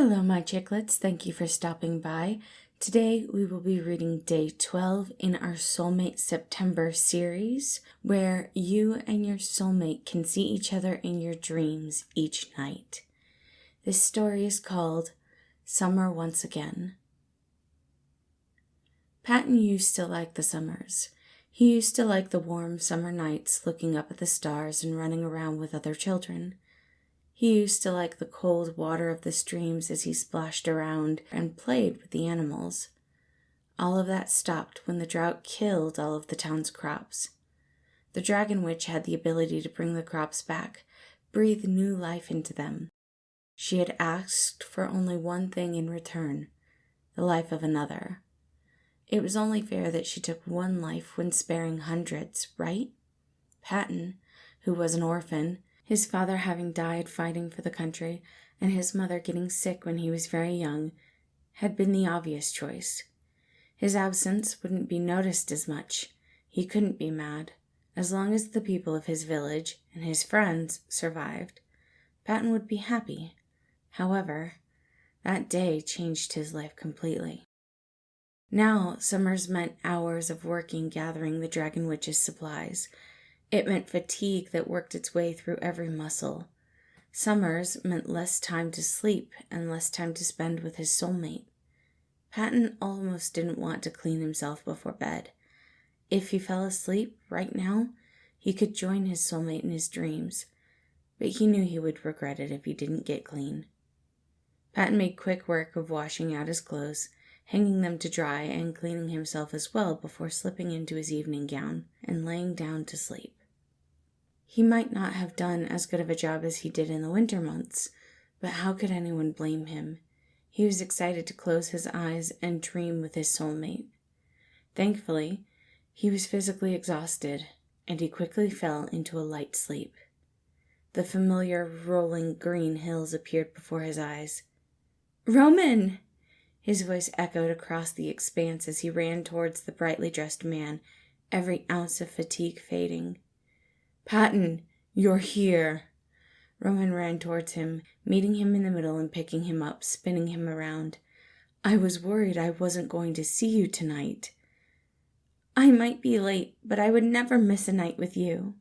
Hello, my chicklets. Thank you for stopping by. Today, we will be reading day 12 in our Soulmate September series, where you and your soulmate can see each other in your dreams each night. This story is called Summer Once Again. Patton used to like the summers. He used to like the warm summer nights looking up at the stars and running around with other children. He used to like the cold water of the streams as he splashed around and played with the animals. All of that stopped when the drought killed all of the town's crops. The Dragon Witch had the ability to bring the crops back, breathe new life into them. She had asked for only one thing in return, the life of another. It was only fair that she took one life when sparing hundreds, right? Patton, who was an orphan, his father having died fighting for the country, and his mother getting sick when he was very young, had been the obvious choice. His absence wouldn't be noticed as much. He couldn't be mad. As long as the people of his village and his friends survived, Patton would be happy. However, that day changed his life completely. Now, summers meant hours of working gathering the Dragon Witch's supplies. It meant fatigue that worked its way through every muscle. Summers meant less time to sleep and less time to spend with his soulmate. Patton almost didn't want to clean himself before bed. If he fell asleep right now, he could join his soulmate in his dreams, but he knew he would regret it if he didn't get clean. Patton made quick work of washing out his clothes, hanging them to dry, and cleaning himself as well before slipping into his evening gown and laying down to sleep. He might not have done as good of a job as he did in the winter months, but how could anyone blame him? He was excited to close his eyes and dream with his soulmate. Thankfully, he was physically exhausted, and he quickly fell into a light sleep. The familiar rolling green hills appeared before his eyes. "Roman!" His voice echoed across the expanse as he ran towards the brightly dressed man, every ounce of fatigue fading. "Patton, you're here!" Roman ran towards him, meeting him in the middle and picking him up, spinning him around. "I was worried I wasn't going to see you tonight." "I might be late, but I would never miss a night with you,"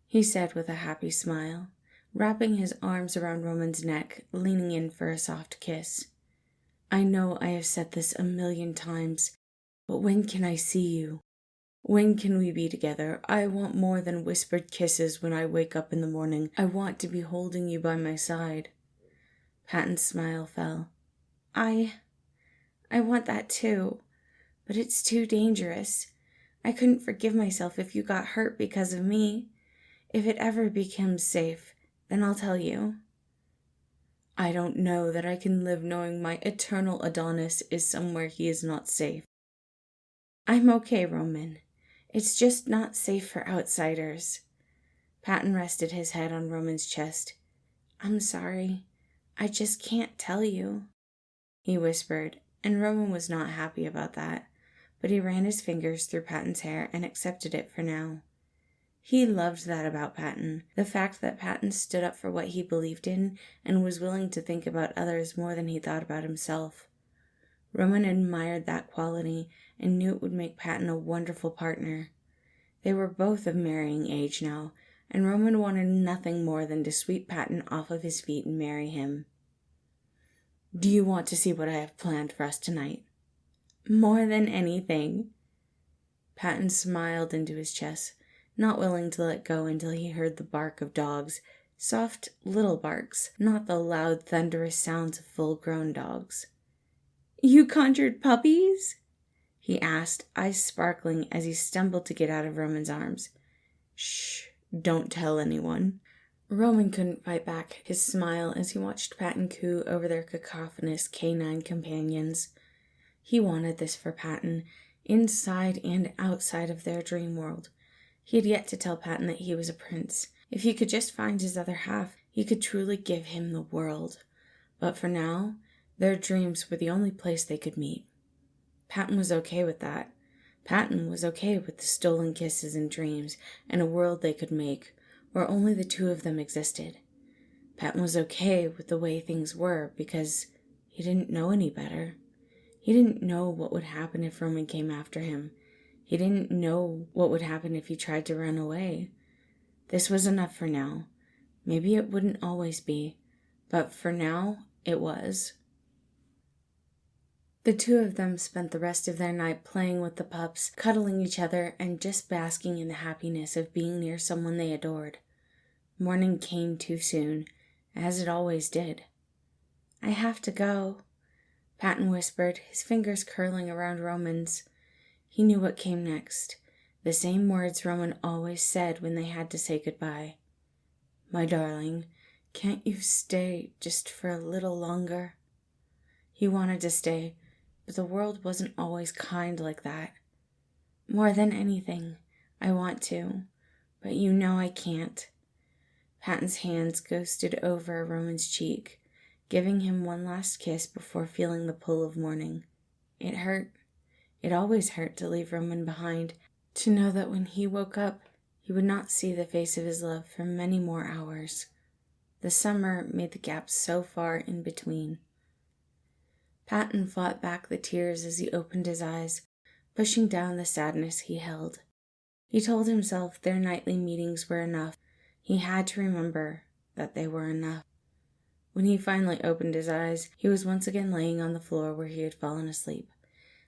he said with a happy smile, wrapping his arms around Roman's neck, leaning in for a soft kiss. "I know I have said this a million times, but when can I see you? When can we be together? I want more than whispered kisses when I wake up in the morning. I want to be holding you by my side." Patton's smile fell. I want that too, but it's too dangerous. I couldn't forgive myself if you got hurt because of me. If it ever becomes safe, then I'll tell you." "I don't know that I can live knowing my eternal Adonis is somewhere he is not safe." "I'm okay, Roman. It's just not safe for outsiders." Patton rested his head on Roman's chest. "I'm sorry. I just can't tell you," he whispered, and Roman was not happy about that, but he ran his fingers through Patton's hair and accepted it for now. He loved that about Patton, the fact that Patton stood up for what he believed in and was willing to think about others more than he thought about himself. Roman admired that quality and knew it would make Patton a wonderful partner. They were both of marrying age now, and Roman wanted nothing more than to sweep Patton off of his feet and marry him. "Do you want to see what I have planned for us tonight?" "More than anything." Patton smiled into his chest, not willing to let go until he heard the bark of dogs, soft little barks, not the loud thunderous sounds of full-grown dogs. "You conjured puppies?" he asked, eyes sparkling as he stumbled to get out of Roman's arms. "Shh, don't tell anyone." Roman couldn't fight back his smile as he watched Patton coo over their cacophonous canine companions. He wanted this for Patton, inside and outside of their dream world. He had yet to tell Patton that he was a prince. If he could just find his other half, he could truly give him the world. But for now, their dreams were the only place they could meet. Patton was okay with that. Patton was okay with the stolen kisses and dreams and a world they could make, where only the two of them existed. Patton was okay with the way things were because he didn't know any better. He didn't know what would happen if Roman came after him. He didn't know what would happen if he tried to run away. This was enough for now. Maybe it wouldn't always be, but for now, it was. The two of them spent the rest of their night playing with the pups, cuddling each other, and just basking in the happiness of being near someone they adored. Morning came too soon, as it always did. "I have to go," Patton whispered, his fingers curling around Roman's. He knew what came next, the same words Roman always said when they had to say goodbye. "My darling, can't you stay just for a little longer?" He wanted to stay, but the world wasn't always kind like that. "More than anything, I want to, but you know I can't." Patton's hands ghosted over Roman's cheek, giving him one last kiss before feeling the pull of morning. It hurt. It always hurt to leave Roman behind, to know that when he woke up, he would not see the face of his love for many more hours. The summer made the gaps so far in between. Patton fought back the tears as he opened his eyes, pushing down the sadness he held. He told himself their nightly meetings were enough. He had to remember that they were enough. When he finally opened his eyes, he was once again laying on the floor where he had fallen asleep,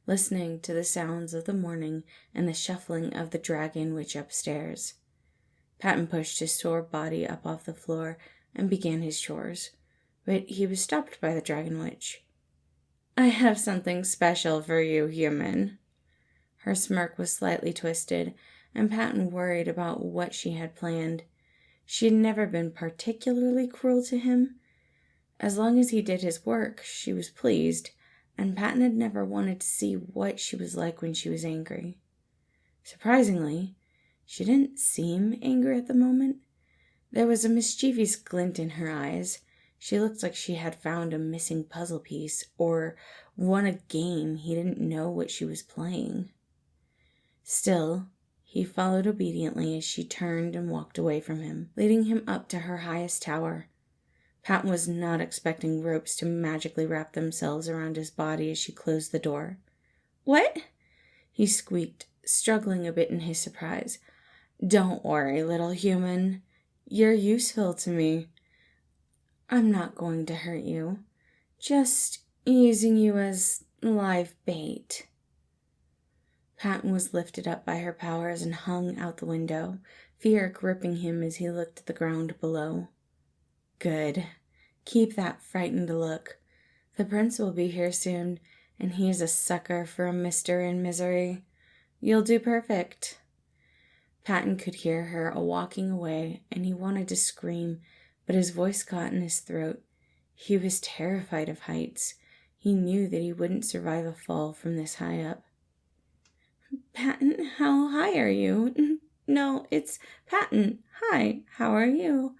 listening to the sounds of the morning and the shuffling of the dragon witch upstairs. Patton pushed his sore body up off the floor and began his chores, but he was stopped by the dragon witch. "I have something special for you, human." Her smirk was slightly twisted, and Patton worried about what she had planned. She had never been particularly cruel to him. As long as he did his work, she was pleased, and Patton had never wanted to see what she was like when she was angry. Surprisingly, she didn't seem angry at the moment. There was a mischievous glint in her eyes. She looked like she had found a missing puzzle piece or won a game he didn't know what she was playing. Still, he followed obediently as she turned and walked away from him, leading him up to her highest tower. Patton was not expecting ropes to magically wrap themselves around his body as she closed the door. "What?" he squeaked, struggling a bit in his surprise. "Don't worry, little human. You're useful to me. I'm not going to hurt you. Just using you as live bait." Patton was lifted up by her powers and hung out the window, fear gripping him as he looked at the ground below. "Good. Keep that frightened look. The prince will be here soon, and he is a sucker for a mister in misery. You'll do perfect." Patton could hear her walking away, and he wanted to scream, but his voice caught in his throat. He was terrified of heights. He knew that he wouldn't survive a fall from this high up. "Patton, how high are you?" "No, it's Patton. Hi, how are you?"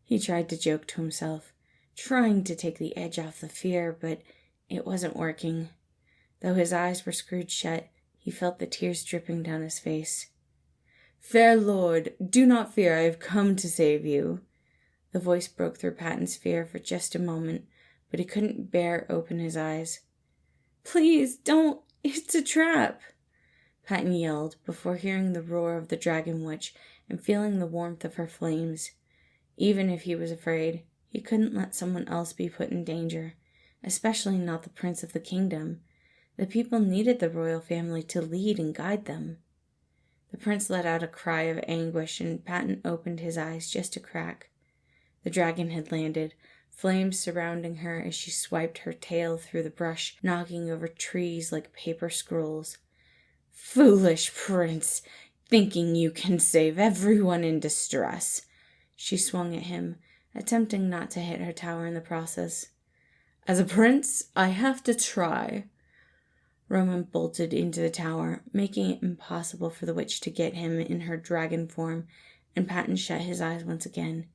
He tried to joke to himself, trying to take the edge off the fear, but it wasn't working. Though his eyes were screwed shut, he felt the tears dripping down his face. "Fair lord, do not fear, I have come to save you." The voice broke through Patton's fear for just a moment, but he couldn't bear open his eyes. "Please, don't! It's a trap!" Patton yelled, before hearing the roar of the dragon witch and feeling the warmth of her flames. Even if he was afraid, he couldn't let someone else be put in danger, especially not the prince of the kingdom. The people needed the royal family to lead and guide them. The prince let out a cry of anguish, and Patton opened his eyes just a crack. The dragon had landed, flames surrounding her as she swiped her tail through the brush, knocking over trees like paper scrolls. "Foolish prince, thinking you can save everyone in distress." She swung at him, attempting not to hit her tower in the process. "As a prince, I have to try." Roman bolted into the tower, making it impossible for the witch to get him in her dragon form, and Patton shut his eyes once again.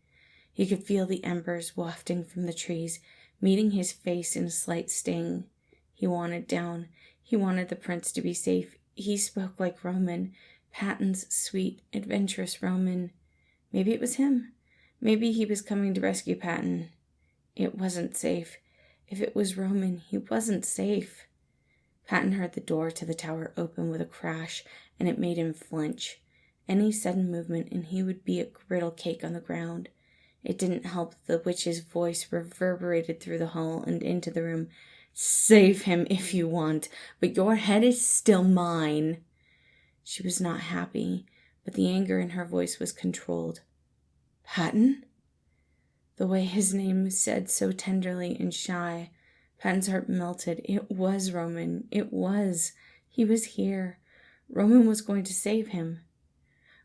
He could feel the embers wafting from the trees, meeting his face in a slight sting. He wanted down. He wanted the prince to be safe. He spoke like Roman, Patton's sweet, adventurous Roman. Maybe it was him. Maybe he was coming to rescue Patton. It wasn't safe. If it was Roman, he wasn't safe. Patton heard the door to the tower open with a crash, and it made him flinch. Any sudden movement, and he would be a griddle cake on the ground. It didn't help that the witch's voice reverberated through the hall and into the room. "Save him if you want, but your head is still mine." She was not happy, but the anger in her voice was controlled. "Patton?" The way his name was said so tenderly and shy, Patton's heart melted. It was Roman. It was. He was here. Roman was going to save him.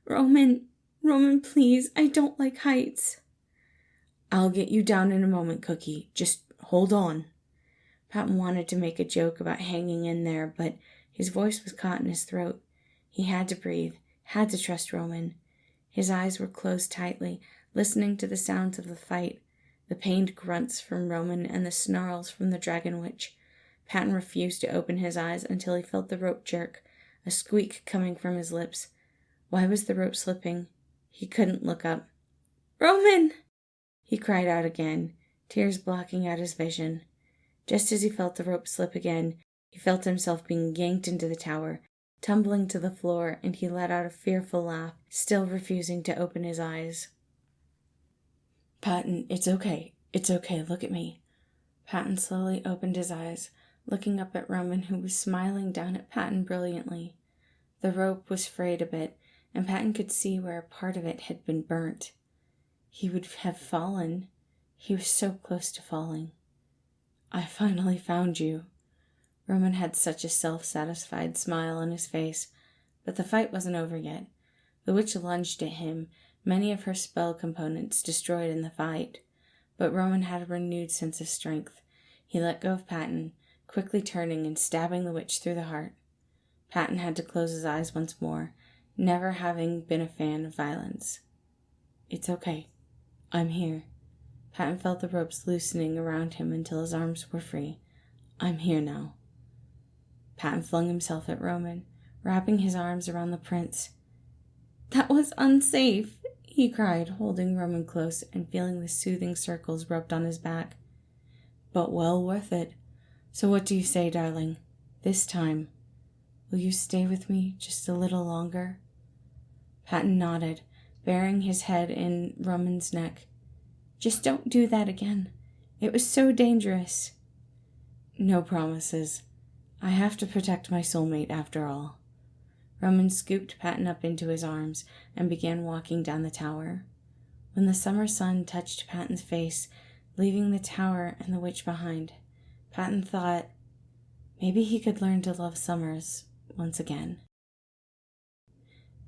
Roman, please, I don't like heights." "I'll get you down in a moment, Cookie. Just hold on." Patton wanted to make a joke about hanging in there, but his voice was caught in his throat. He had to breathe, had to trust Roman. His eyes were closed tightly, listening to the sounds of the fight, the pained grunts from Roman and the snarls from the dragon witch. Patton refused to open his eyes until he felt the rope jerk, a squeak coming from his lips. Why was the rope slipping? He couldn't look up. "Roman!" He cried out again, tears blocking out his vision. Just as he felt the rope slip again, he felt himself being yanked into the tower, tumbling to the floor, and he let out a fearful laugh, still refusing to open his eyes. "Patton, it's okay. It's okay. Look at me." Patton slowly opened his eyes, looking up at Roman, who was smiling down at Patton brilliantly. The rope was frayed a bit, and Patton could see where a part of it had been burnt. He would have fallen. He was so close to falling. "I finally found you." Roman had such a self-satisfied smile on his face, but the fight wasn't over yet. The witch lunged at him, many of her spell components destroyed in the fight. But Roman had a renewed sense of strength. He let go of Patton, quickly turning and stabbing the witch through the heart. Patton had to close his eyes once more, never having been a fan of violence. "It's okay. I'm here." Patton felt the ropes loosening around him until his arms were free. "I'm here now." Patton flung himself at Roman, wrapping his arms around the prince. "That was unsafe," he cried, holding Roman close and feeling the soothing circles rubbed on his back. "But well worth it. So what do you say, darling? This time, will you stay with me just a little longer?" Patton nodded, burying his head in Roman's neck. "Just don't do that again. It was so dangerous." "No promises. I have to protect my soulmate after all." Roman scooped Patton up into his arms and began walking down the tower. When the summer sun touched Patton's face, leaving the tower and the witch behind, Patton thought maybe he could learn to love summers once again.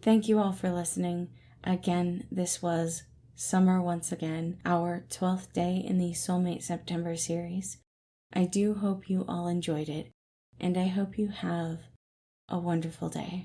Thank you all for listening. Again, this was Summer Once Again, our 12th day in the Soulmate September series. I do hope you all enjoyed it, and I hope you have a wonderful day.